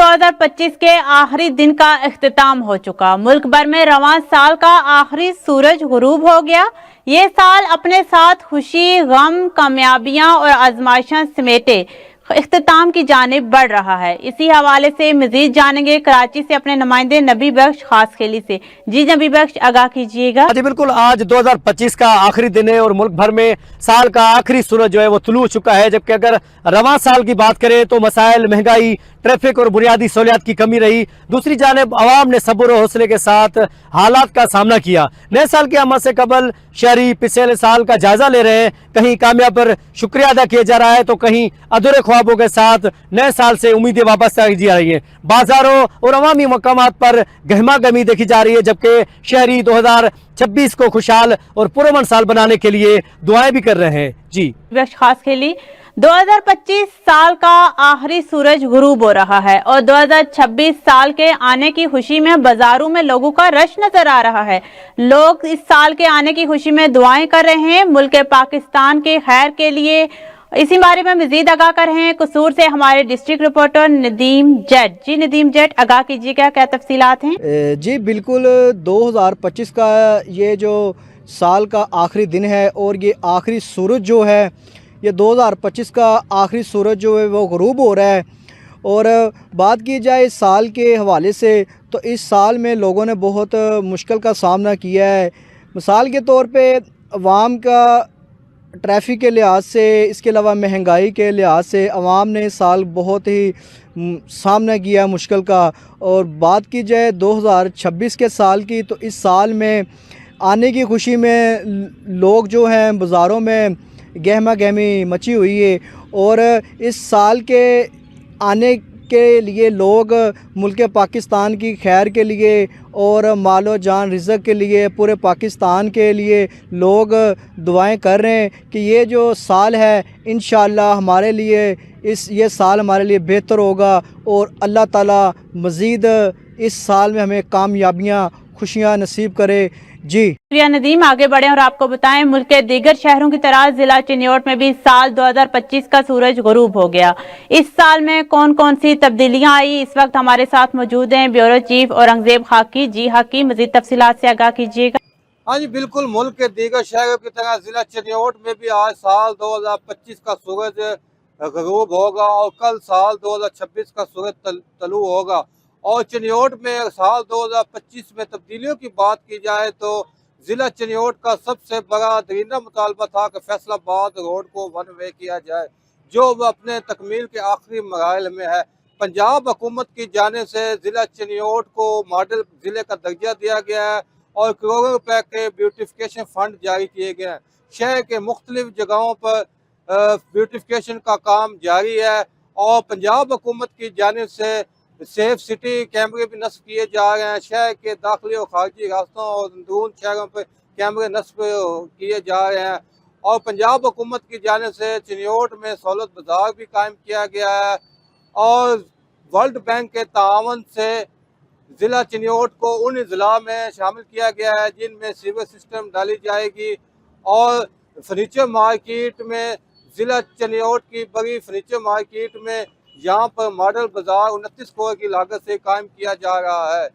2025 के आखिरी दिन का इख्तिताम हो चुका। मुल्क भर में रवां साल का आखिरी सूरज गुरूब हो गया। ये साल अपने साथ खुशी, गम, कामयाबियां और आजमाइशें समेटे इख्तिताम की जानिब बढ़ रहा है। इसी हवाले से मजीद जानेंगे कराची से अपने नुमाइंदे नबी बख्श खास खेली से। जी नबी बख्श, आगाह कीजिएगा। जी बिल्कुल, आज 2025 का आखिरी दिन है और मुल्क भर में साल का आखिरी सूरज जो है वो तुलू हो चुका है। जबकि अगर रवां साल की बात करें तो मसाइल, महंगाई, ट्रैफिक और बुनियादी सहूलियात की कमी रही। दूसरी जानिब अवाम ने सब्र और हौसले के साथ हालात का सामना किया। नए साल के आमद से कबल शहरी पिछले साल का जायजा ले रहे हैं। कहीं कामयाब पर शुक्रिया अदा किया जा रहा है तो कहीं अधूरे ख्वाबों के साथ नए साल से उम्मीदें वापस आ जा रही हैं। बाजारों और अवामी मकामात पर गहमा गहमी देखी जा रही है। जबकि शहरी 2026 को खुशहाल और पुरअमन साल बनाने के लिए दुआएं भी कर रहे हैं। जी खास खेली, 2025 साल का आखिरी सूरज गुरूब हो रहा है और 2026 साल के आने की खुशी में बाजारों में लोगों का रश नजर आ रहा है। लोग इस साल के आने की खुशी में दुआएं कर रहे हैं मुल्क पाकिस्तान के खैर के लिए। इसी बारे में मजीद आगाह कर रहे हैं कसूर से हमारे डिस्ट्रिक्ट रिपोर्टर नदीम जट। जी नदीम जट, आगाह कीजिएगा, क्या तफसीलात हैं? जी बिल्कुल, 2025 का ये जो साल का आखिरी दिन है और ये आखिरी सूरज जो है, ये 2025 का आखिरी सूरज जो है वो गुरूब हो रहा है। और बात की जाए इस साल के हवाले से तो इस साल में लोगों ने बहुत मुश्किल का सामना किया है। मिसाल के तौर पे अवाम का ट्रैफिक के लिहाज से, इसके अलावा महंगाई के लिहाज से अवाम ने इस साल बहुत ही सामना किया मुश्किल का। और बात की जाए 2026 के साल की तो इस साल में आने की खुशी में लोग जो हैं बाज़ारों में गहमा गहमी मची हुई है। और इस साल के आने के लिए लोग मुल्क पाकिस्तान की खैर के लिए और मालो जान रिज़्क़ के लिए, पूरे पाकिस्तान के लिए लोग दुआएं कर रहे हैं कि ये जो साल है इंशाअल्लाह हमारे लिए ये साल हमारे लिए बेहतर होगा और अल्लाह ताला मज़ीद इस साल में हमें कामयाबियाँ, खुशियाँ नसीब करे। जी प्रिया नदीम, आगे बढ़े और आपको बताएं मुल्क के दीगर शहरों की तरह जिला चिन्योट में भी साल 2025 का सूरज गुरूब हो गया। इस साल में कौन कौन सी तब्दीलियां आई, इस वक्त हमारे साथ मौजूद हैं ब्यूरो चीफ औरंगजेब हाकी। जी हाकी, मजीद तफसीलात से आगाह कीजिएगा। हाँ जी बिल्कुल, मुल्क के दीगर शहरों की तरह जिला चिन्योट में भी आज साल 2025 का सूरज गुरूब होगा और कल साल 2026 का सूरज तलू होगा। और चिन्योट में साल 2025 में तब्दीलियों की बात की जाए तो ज़िला चिन्योट का सबसे बड़ा दरीना मुतालबा था कि फैसलाबाद रोड को वन वे किया जाए, जो अपने तकमील के आखिरी मराहल में है। पंजाब हुकूमत की जानिब से ज़िला चिन्योट को मॉडल ज़िले का दर्जा दिया गया है और करोड़ों रुपए के ब्यूटिफिकेशन फंड जारी किए गए हैं। शहर के मुख्तलिफ जगहों पर ब्यूटिफिकेशन का काम जारी है और पंजाब हुकूमत की जानिब से सेफ सिटी कैमरे भी नस्ब किए जा रहे हैं। शहर के दाखिली और खारजी रास्तों और अंदरून शहरों पर कैमरे नस्ब किए जा रहे हैं। और पंजाब हुकूमत की जानिब से चिन्योट में सहूलत बाजार भी कायम किया गया है और वर्ल्ड बैंक के तावन से ज़िला चिन्योट को उन ज़िला में शामिल किया गया है जिनमें सीवर सिस्टम डाली जाएगी। और फर्नीचर मार्केट में ज़िला चिन्योट की बड़ी फर्नीचर मार्केट में यहाँ पर मॉडल बाजार 29 करोड़ की लागत से कायम किया जा रहा है।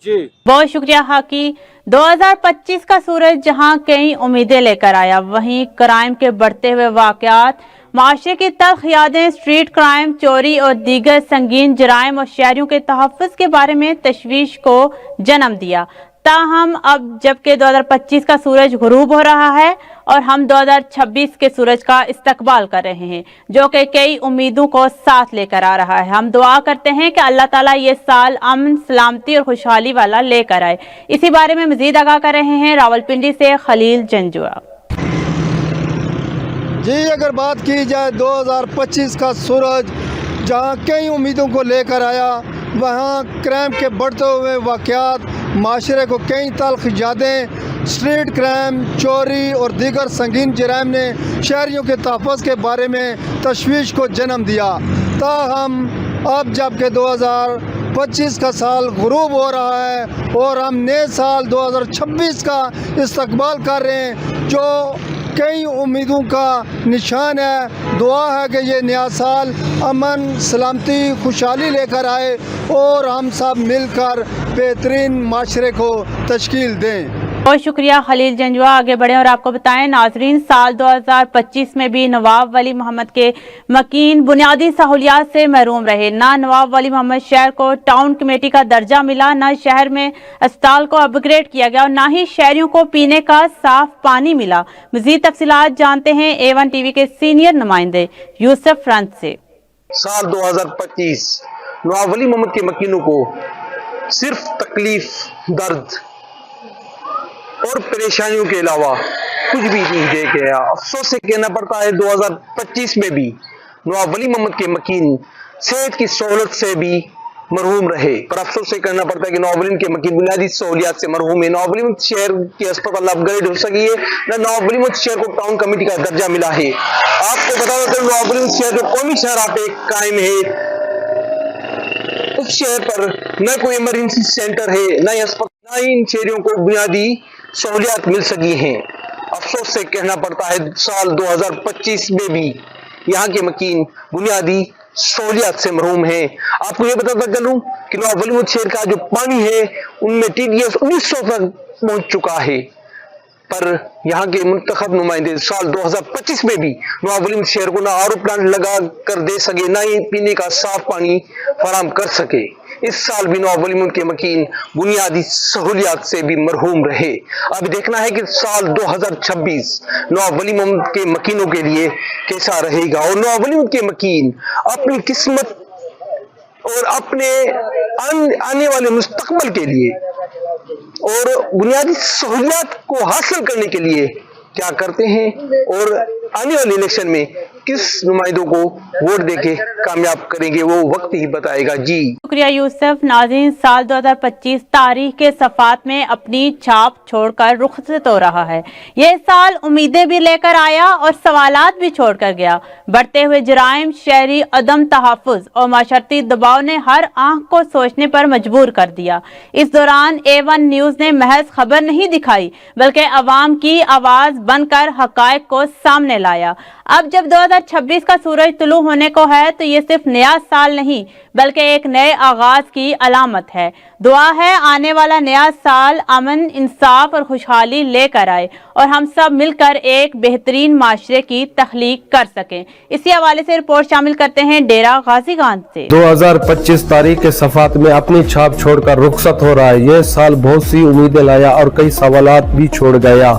जी बहुत शुक्रिया हाकी। 2025 का सूरज जहां कई उम्मीदें लेकर आया, वहीं क्राइम के बढ़ते हुए वाकयात, माशरे की तल्ख यादें, स्ट्रीट क्राइम, चोरी और दीगर संगीन जराइम और शहरियों के तहफ़्फ़ुज़ के बारे में तशवीश को जन्म दिया। ताहम अब जबकि 2025 का सूरज गुरूब हो रहा है और हम 2026 के सूरज का इस्तकबाल कर रहे हैं, जो कि कई उम्मीदों को साथ लेकर आ रहा है। हम दुआ करते हैं कि अल्लाह ताला ये साल अमन, सलामती और खुशहाली वाला लेकर आए। इसी बारे में मजीद आगाह कर रहे हैं रावलपिंडी से खलील जंजुआ। जी अगर बात की जाए 2025 का सूरज जहां कई उम्मीदों को लेकर आया, वहां क्राइम के बढ़ते हुए वाक़यात, माशरे को कई तल्ख यादें, स्ट्रीट क्राइम, चोरी और दीगर संगीन जराइम ने शहरियों के तहफ़्फ़ुज़ के बारे में तशवीश को जन्म दिया। ताहम अब जबकि 2025 का साल गुरूब हो रहा है और हम नए साल 2026 का इस्तकबाल कर रहे हैं, जो कई उम्मीदों का निशान है। दुआ है कि ये नया साल अमन, सलामती, खुशहाली लेकर आए और हम सब मिलकर बेहतरीन माशरे को तश्कील दें। बहुत शुक्रिया खलील जंजुआ। आगे बढ़े और आपको बताएं नाजरीन, साल 2025 में भी नवाब वली मोहम्मद के मकीन बुनियादी सहूलियात से महरूम रहे। ना नवाब वली मोहम्मद शहर को टाउन कमेटी का दर्जा मिला, ना शहर में अस्पताल को अपग्रेड किया गया और ना ही शहरियों को पीने का साफ पानी मिला। मजीद तफसीलात जानते हैं A1 टीवी के सीनियर नुमाइंदे यूसुफ फ्रंट से। साल 2025 नवाब वली मोहम्मद के मकीनों को सिर्फ तकलीफ, दर्द और परेशानियों के अलावा कुछ भी नहीं दे गया। अफसोस से कहना पड़ता है 2025 में भी नवाब वली मोहम्मद के मकीन सेहत की सहूलत से भी मरहूम रहे। पर अफसोस से कहना पड़ता है कि नवाब वली के मकीन बुनियादी सहूलियात से मरहूम है। नवाब वली शहर के अस्पताल अपग्रेड हो सकी है, न नवाब वली शहर को टाउन कमेटी का दर्जा मिला है। आपको बता दें नवाब वली शहर जो कौमी शहर पे कायम है, उस शहर पर न कोई इमरजेंसी सेंटर है, न ही अस्पताल, न ही इन शहरियों को बुनियादी सहूलियात मिल सकी हैं। अफसोस से कहना पड़ता है साल 2025 में भी यहाँ के मकीन बुनियादी सहूलियात से महरूम है। आपको ये बताता चलूं कि नवाब वली शहर का जो पानी है उनमें TDS 1900 तक पहुंच चुका है। पर यहाँ के मुंतखब नुमाइंदे साल 2025 में भी नवाब वली शहर को ना RO प्लांट लगा कर दे सके, ना ही पीने का साफ पानी फराहम कर सके। इस साल भी नवाब वली के मकीन बुनियादी सहूलियात से भी मरहूम रहे। अब देखना है कि साल 2026 नवाब वली के मकीनों के लिए कैसा रहेगा और नवाब वली के मकीन अपनी किस्मत और अपने आने वाले मुस्तकबल के लिए और बुनियादी सहूलियात को हासिल करने के लिए क्या करते हैं और आने वाले इलेक्शन में किस नुमाइंदों को वोट देके कामयाब करेंगे वो वक्त ही बताएगा। जी शुक्रिया यूसुफ। नाज़रीन, साल 2025 तारीख के सफात में अपनी छाप छोड़कर रुखसत हो रहा है। ये साल उम्मीदें भी लेकर आया और सवालात भी छोड़कर गया। बढ़ते हुए जराइम, शहरी अदम तहफ़्फ़ुज़ और माशरती दबाव ने हर आंख को सोचने पर मजबूर कर दिया। इस दौरान A1 न्यूज़ ने महज खबर नहीं दिखाई बल्कि अवाम की आवाज़ बनकर हक़ाइक़ को सामने लाया। अब जब 2026 का सूरज तुलू होने को है तो ये सिर्फ नया साल नहीं बल्कि एक नए आगाज की अलामत है। दुआ है आने वाला नया साल अमन, इंसाफ और खुशहाली लेकर आए और हम सब मिलकर एक बेहतरीन माशरे की तख्लीक कर सकें। इसी हवाले से रिपोर्ट शामिल करते हैं डेरा गाजीगंज से। 2025 तारीख के सफात में अपनी छाप छोड़कर रुखसत हो रहा है। यह साल बहुत सी उम्मीदें लाया और कई सवालात भी छोड़ गया।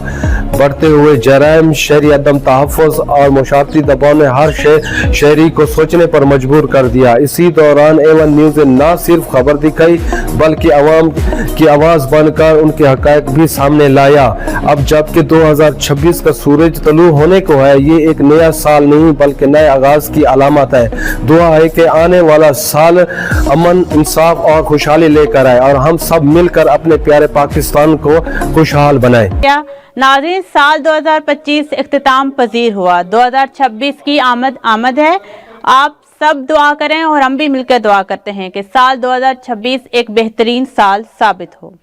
बढ़ते हुए जराइम, शहरी अदम तहफ़्फ़ुज़ और मुशारती दबाव ने हर शहरी को सोचने पर मजबूर कर दिया। इसी दौरान A1 न्यूज़ ने न सिर्फ खबर दिखाई बल्कि अवाम की आवाज़ बनकर उनके हक़ाइक़ भी सामने लाया। अब जबकि 2026 का सूरज तुलू होने को है, ये एक नया साल नहीं बल्कि नए आगाज़ की अलामत है। दुआ है कि आने वाला साल अमन, इंसाफ और खुशहाली लेकर आए और हम सब मिलकर अपने प्यारे पाकिस्तान को खुशहाल बनाएं। नाज़रीन, साल 2025 इख्तिताम पजीर हुआ। 2026 की आमद है। आप सब दुआ करें और हम भी मिलकर दुआ करते हैं कि साल 2026 एक बेहतरीन साल साबित हो।